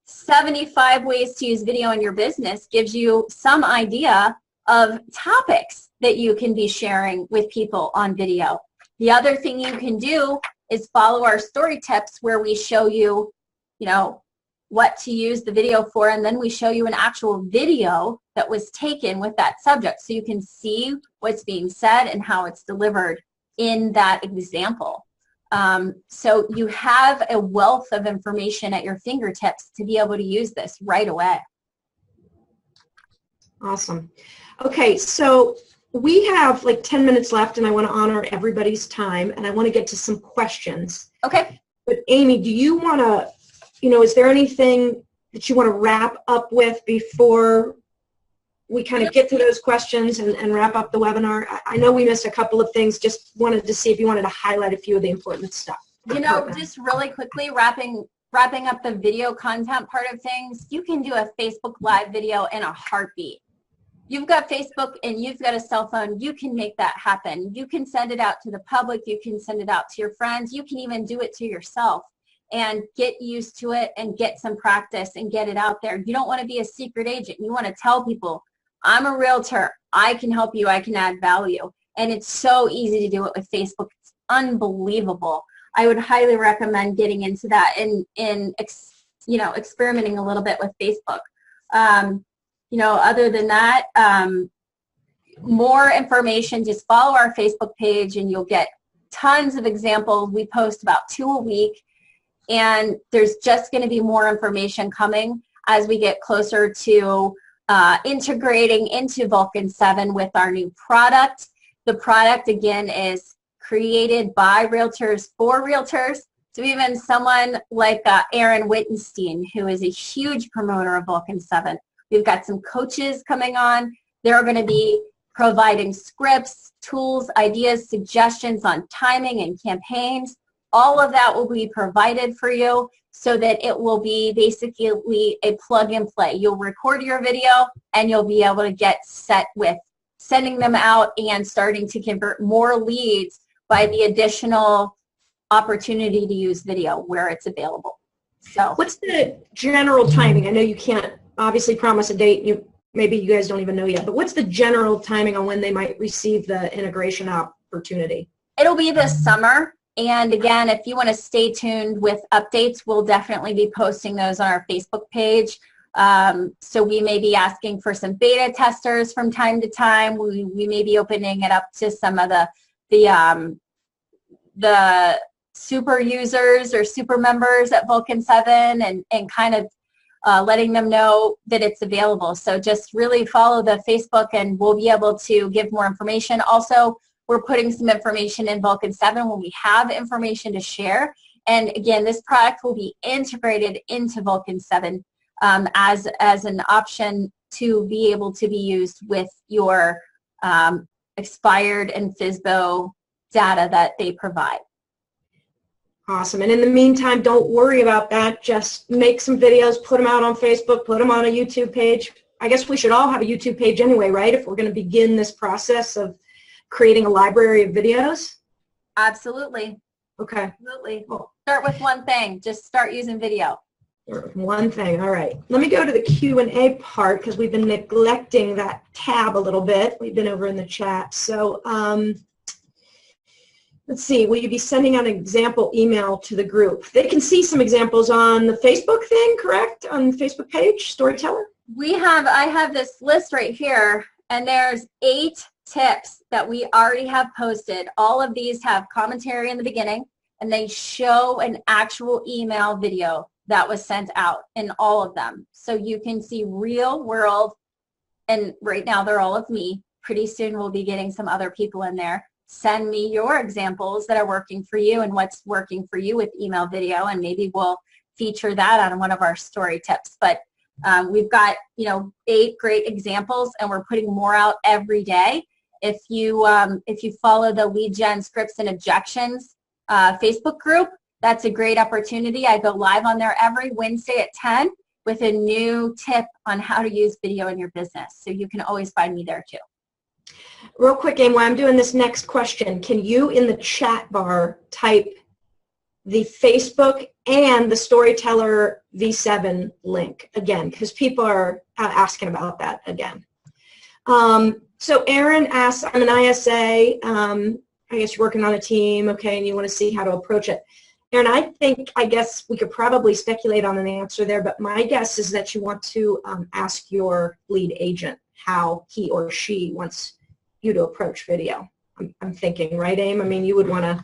A: 75 ways to use video in your business gives you some idea of topics that you can be sharing with people on video. The other thing you can do is follow our story tips, where we show you, you know, what to use the video for, and then we show you an actual video that was taken with that subject, so you can see what's being said and how it's delivered in that example. So you have a wealth of information at your fingertips to be able to use this right away.
B: Awesome. Okay, so we have like 10 minutes left, and I want to honor everybody's time, and I want to get to some questions.
A: Okay.
B: But Amy, do you want to, you know, is there anything that you want to wrap up with before we kind of get to those questions and wrap up the webinar? I know we missed a couple of things. Just wanted to see if you wanted to highlight a few of the important stuff.
A: You know, just really quickly, wrapping up the video content part of things, you can do a Facebook Live video in a heartbeat. You've got Facebook and you've got a cell phone, you can make that happen. You can send it out to the public, you can send it out to your friends, you can even do it to yourself and get used to it and get some practice and get it out there. You don't want to be a secret agent. You want to tell people, I'm a realtor, I can help you, I can add value. And it's so easy to do it with Facebook. It's unbelievable. I would highly recommend getting into that and you know, experimenting a little bit with Facebook. You know, other than that, more information, just follow our Facebook page and you'll get tons of examples. We post about 2 a week, and there's just going to be more information coming as we get closer to integrating into Vulcan 7 with our new product. The product, again, is created by realtors for realtors. So even someone like Aaron Wittenstein, who is a huge promoter of Vulcan 7. We've got some coaches coming on. They're going to be providing scripts, tools, ideas, suggestions on timing and campaigns. All of that will be provided for you so that it will be basically a plug and play. You'll record your video and you'll be able to get set with sending them out and starting to convert more leads by the additional opportunity to use video where it's available. So
B: what's the general timing? I know you can't obviously promise a date. Maybe you guys don't even know yet, but what's the general timing on when they might receive the integration opportunity?
A: It'll be this summer. And again, if you want to stay tuned with updates, we'll definitely be posting those on our Facebook page. So we may be asking for some beta testers from time to time. We may be opening it up to some of the super users or super members at Vulcan 7 and kind of letting them know that it's available. So just really follow the Facebook and we'll be able to give more information. Also, we're putting some information in Vulcan 7 when we have information to share. And again, this product will be integrated into Vulcan 7 as an option to be able to be used with your expired and FSBO data that they provide.
B: Awesome. And in the meantime, don't worry about that. Just make some videos, put them out on Facebook, put them on a YouTube page. I guess we should all have a YouTube page anyway, right? If we're going to begin this process of creating a library of videos.
A: Absolutely.
B: Okay.
A: Absolutely. Cool. Start with one thing. Just start using video.
B: One thing. All right. Let me go to the Q&A part because we've been neglecting that tab a little bit. We've been over in the chat. So let's see. Will you be sending out an example email to the group? They can see some examples on the Facebook thing, correct? On the Facebook page, Storyteller?
A: I have this list right here, and there's 8 tips that we already have posted. All of these have commentary in the beginning, and they show an actual email video that was sent out in all of them. So you can see real world, and right now they're all of me. Pretty soon we'll be getting some other people in there. Send me your examples that are working for you and what's working for you with email video, and maybe we'll feature that on one of our story tips. But we've got 8 great examples, and we're putting more out every day. If you follow the Lead Gen Scripts and Objections Facebook group, that's a great opportunity. I go live on there every Wednesday at 10 with a new tip on how to use video in your business. So you can always find me there too.
B: Real quick, Amy, while I'm doing this next question, can you in the chat bar type the Facebook and the Storyteller V7 link again? Because people are asking about that again. So Aaron asks, I'm an ISA, I guess you're working on a team, okay, and you want to see how to approach it. Aaron, I guess we could probably speculate on an answer there, but my guess is that you want to ask your lead agent how he or she wants you to approach video. I'm thinking, right, Aim? I mean, you would want to...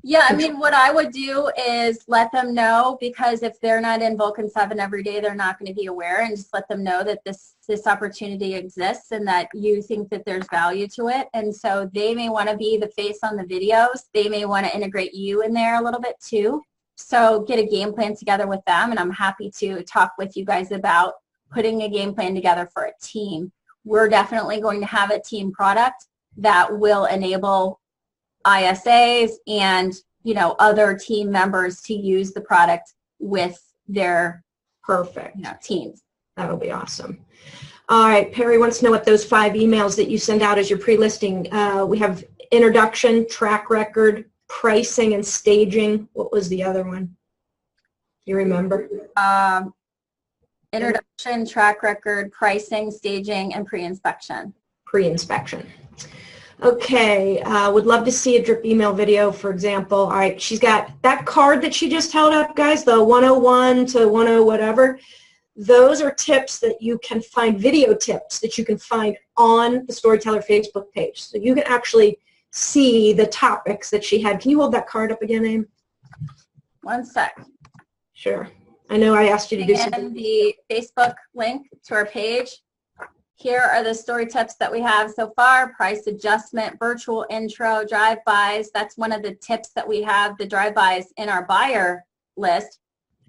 A: Yeah, I mean, what I would do is let them know, because if they're not in Vulcan 7 every day, they're not going to be aware, and just let them know that this opportunity exists and that you think that there's value to it. And so they may want to be the face on the videos. They may want to integrate you in there a little bit too. So get a game plan together with them, and I'm happy to talk with you guys about putting a game plan together for a team. We're definitely going to have a team product that will enable ISAs and, you know, other team members to use the product with their
B: Perfect.
A: Teams.
B: That'll be awesome. All right, Perry wants to know what those 5 emails that you send out as your pre-listing. We have introduction, track record, pricing, and staging. What was the other one? You remember?
A: Introduction, track record, pricing, staging, and pre-inspection.
B: Pre-inspection. Okay, would love to see a drip email video, for example. All right, she's got that card that she just held up, guys, the 101 to 10 whatever. Those are tips that you can find, video tips that you can find on the Storyteller Facebook page. So you can actually see the topics that she had. Can you hold that card up again, Aim?
A: One sec.
B: Sure. I know I asked you to do something.
A: And the Facebook link to our page. Here are the story tips that we have so far: price adjustment, virtual intro, drive-bys. That's one of the tips that we have, the drive-bys, in our buyer list.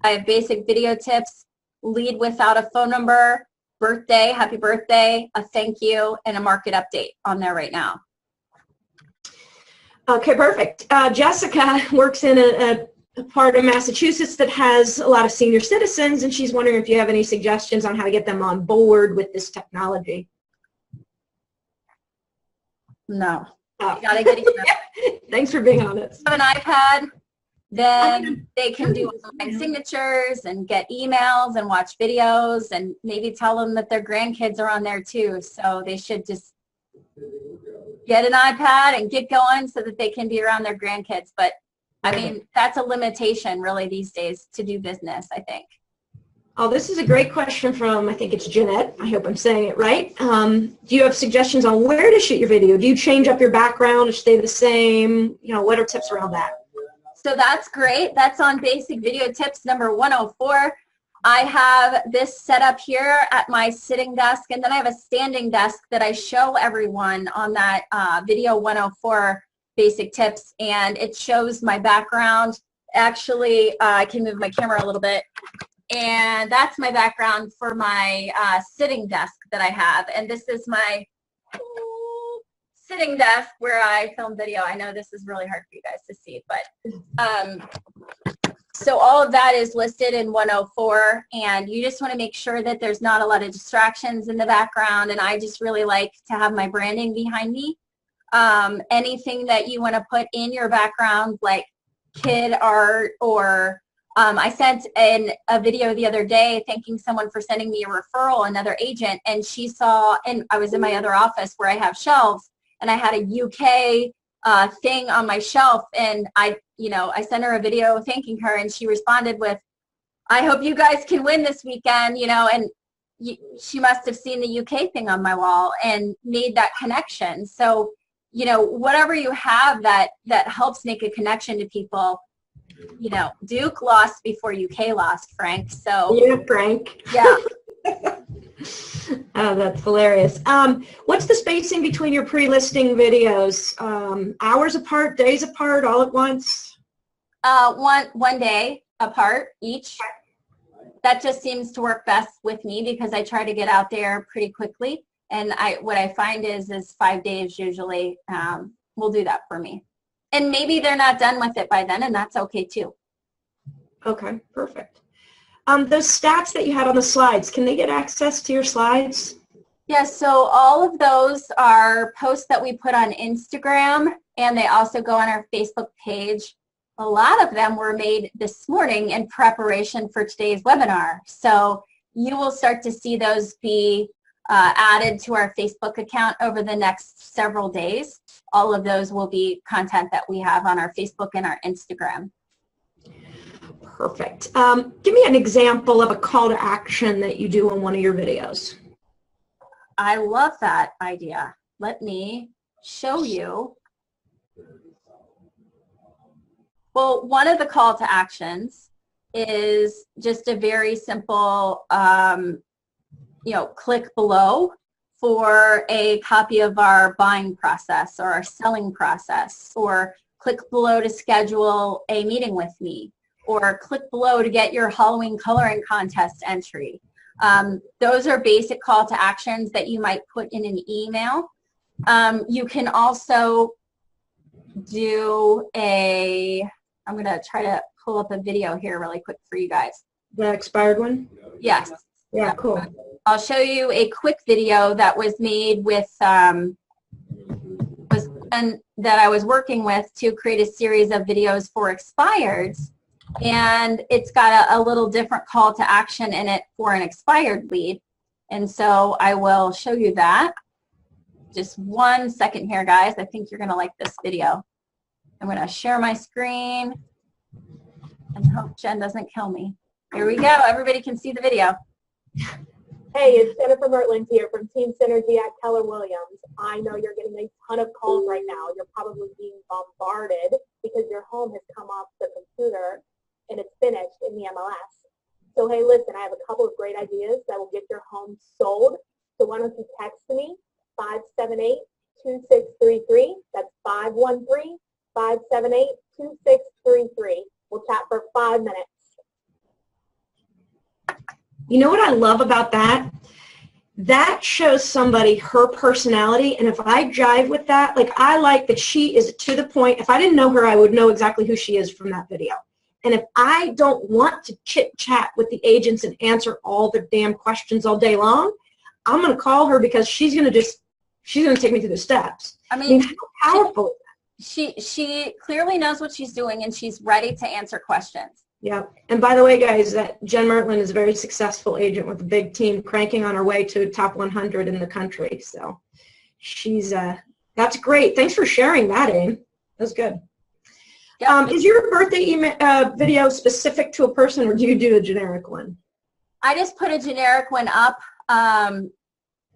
A: I have basic video tips, lead without a phone number, birthday, happy birthday, a thank you, and a market update on there right now.
B: Okay, perfect. Jessica works in a part of Massachusetts that has a lot of senior citizens, and she's wondering if you have any suggestions on how to get them on board with this technology.
A: No.
B: Oh.
A: You gotta get email.
B: Thanks for being honest.
A: Have an iPad, then they can do online signatures and get emails and watch videos, and maybe tell them that their grandkids are on there too. So they should just get an iPad and get going so that they can be around their grandkids. But I mean, that's a limitation really these days to do business, I think.
B: Oh, this is a great question from, I think it's Jeanette. I hope I'm saying it right. Do you have suggestions on where to shoot your video? Do you change up your background or stay the same? You know, what are tips around that?
A: So that's great. That's on Basic Video Tips number 104. I have this set up here at my sitting desk, and then I have a standing desk that I show everyone on that video 104 basic tips, and it shows my background. Actually, I can move my camera a little bit, and that's my background for my sitting desk that I have, and this is my sitting desk where I film video. I know this is really hard for you guys to see, but so all of that is listed in 104, and you just want to make sure that there's not a lot of distractions in the background, and I just really like to have my branding behind me. Anything that you want to put in your background, like kid art, or I sent a video the other day thanking someone for sending me a referral, another agent, and she saw, and I was in my other office where I have shelves, and I had a UK thing on my shelf, and I sent her a video thanking her, and she responded with, "I hope you guys can win this weekend," and she must have seen the UK thing on my wall and made that connection. So, whatever you have that helps make a connection to people. Duke lost before UK lost, Frank. So
B: yeah, Frank.
A: Yeah.
B: Oh, that's hilarious. What's the spacing between your pre-listing videos? Hours apart, days apart, all at once?
A: One day apart each. That just seems to work best with me because I try to get out there pretty quickly. And what I find is 5 days usually will do that for me. And maybe they're not done with it by then, and that's okay too.
B: Okay, perfect. Those stats that you had on the slides, can they get access to your slides?
A: Yes, so all of those are posts that we put on Instagram, and they also go on our Facebook page. A lot of them were made this morning in preparation for today's webinar. So you will start to see those be added to our Facebook account over the next several days. All of those will be content that we have on our Facebook and our Instagram.
B: Perfect. Give me an example of a call to action that you do on one of your videos.
A: I love that idea. Let me show you. Well, one of the call to actions is just a very simple, click below for a copy of our buying process or our selling process, or click below to schedule a meeting with me, or click below to get your Halloween coloring contest entry. Those are basic call to actions that you might put in an email. You can also do I'm going to try to pull up a video here really quick for you guys.
B: The expired one?
A: Yes.
B: Yeah, cool.
A: I'll show you a quick video that was made with that I was working with to create a series of videos for expireds, and it's got a little different call to action in it for an expired lead, and so I will show you that. Just 1 second here, guys. I think you're going to like this video. I'm going to share my screen and hope Jen doesn't kill me. Here we go. Everybody can see the video.
C: Hey, it's Jennifer Mertland here from Team Synergy at Keller Williams. I know you're getting a ton of calls right now. You're probably being bombarded because your home has come off the computer and it's finished in the MLS. So hey, listen, I have a couple of great ideas that will get your home sold. So why don't you text me, 578-2633. That's 513-578-2633. We'll chat for 5 minutes.
B: You know what I love about that? That shows somebody her personality, and if I jive with that, like I like that she is to the point. If I didn't know her, I would know exactly who she is from that video. And if I don't want to chit-chat with the agents and answer all their damn questions all day long, I'm going to call her because she's going to take me through the steps.
A: I mean,
B: how powerful is
A: that? She clearly knows what she's doing, and she's ready to answer questions.
B: Yeah. And by the way, guys, that Jen Mertland is a very successful agent with a big team cranking on her way to top 100 in the country. So she's, that's great. Thanks for sharing that, Aim. That's good. Yep. Is your birthday video specific to a person, or do you do a generic one?
A: I just put a generic one up. I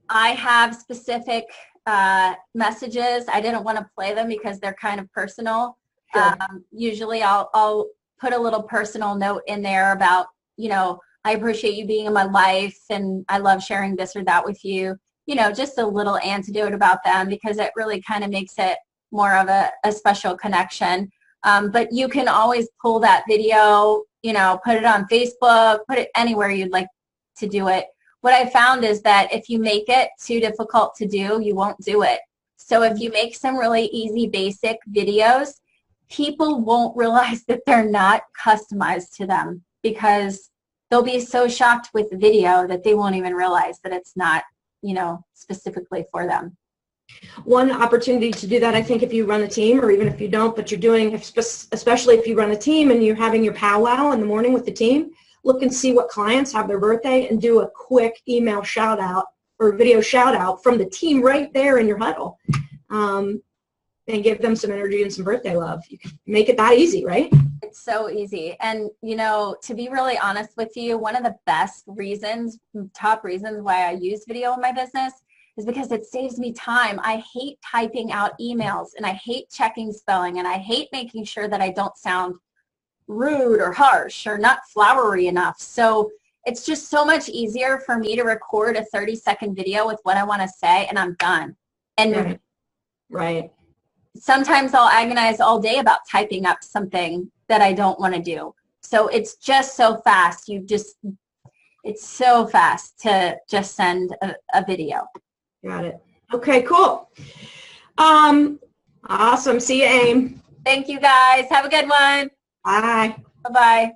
A: have specific messages. I didn't want to play them because they're kind of personal. Sure. Usually I'll put a little personal note in there about, you know, I appreciate you being in my life and I love sharing this or that with you. You know, just a little anecdote about them because it really kind of makes it more of a special connection. But you can always pull that video, you know, put it on Facebook, put it anywhere you'd like to do it. What I found is that if you make it too difficult to do, you won't do it. So if you make some really easy, basic videos, people won't realize that they're not customized to them because they'll be so shocked with the video that they won't even realize that it's not, you know, specifically for them.
B: One opportunity to do that, I think, if you run a team, or even if you don't, but you're doing, especially if you run a team and you're having your powwow in the morning with the team, look and see what clients have their birthday and do a quick email shout out or video shout out from the team right there in your huddle. And give them some energy and some birthday love. You can make it that easy, right?
A: It's so easy. And, you know, to be really honest with you, one of the best reasons, top reasons why I use video in my business is because it saves me time. I hate typing out emails, and I hate checking spelling, and I hate making sure that I don't sound rude or harsh or not flowery enough. So it's just so much easier for me to record a 30-second video with what I want to say, and I'm done. And
B: right.
A: Sometimes I'll agonize all day about typing up something that I don't want to do. So it's just so fast. It's so fast to just send a video.
B: Got it. Okay, cool. Awesome. See you, Aim.
A: Thank you, guys. Have a good one.
B: Bye.
A: Bye-bye.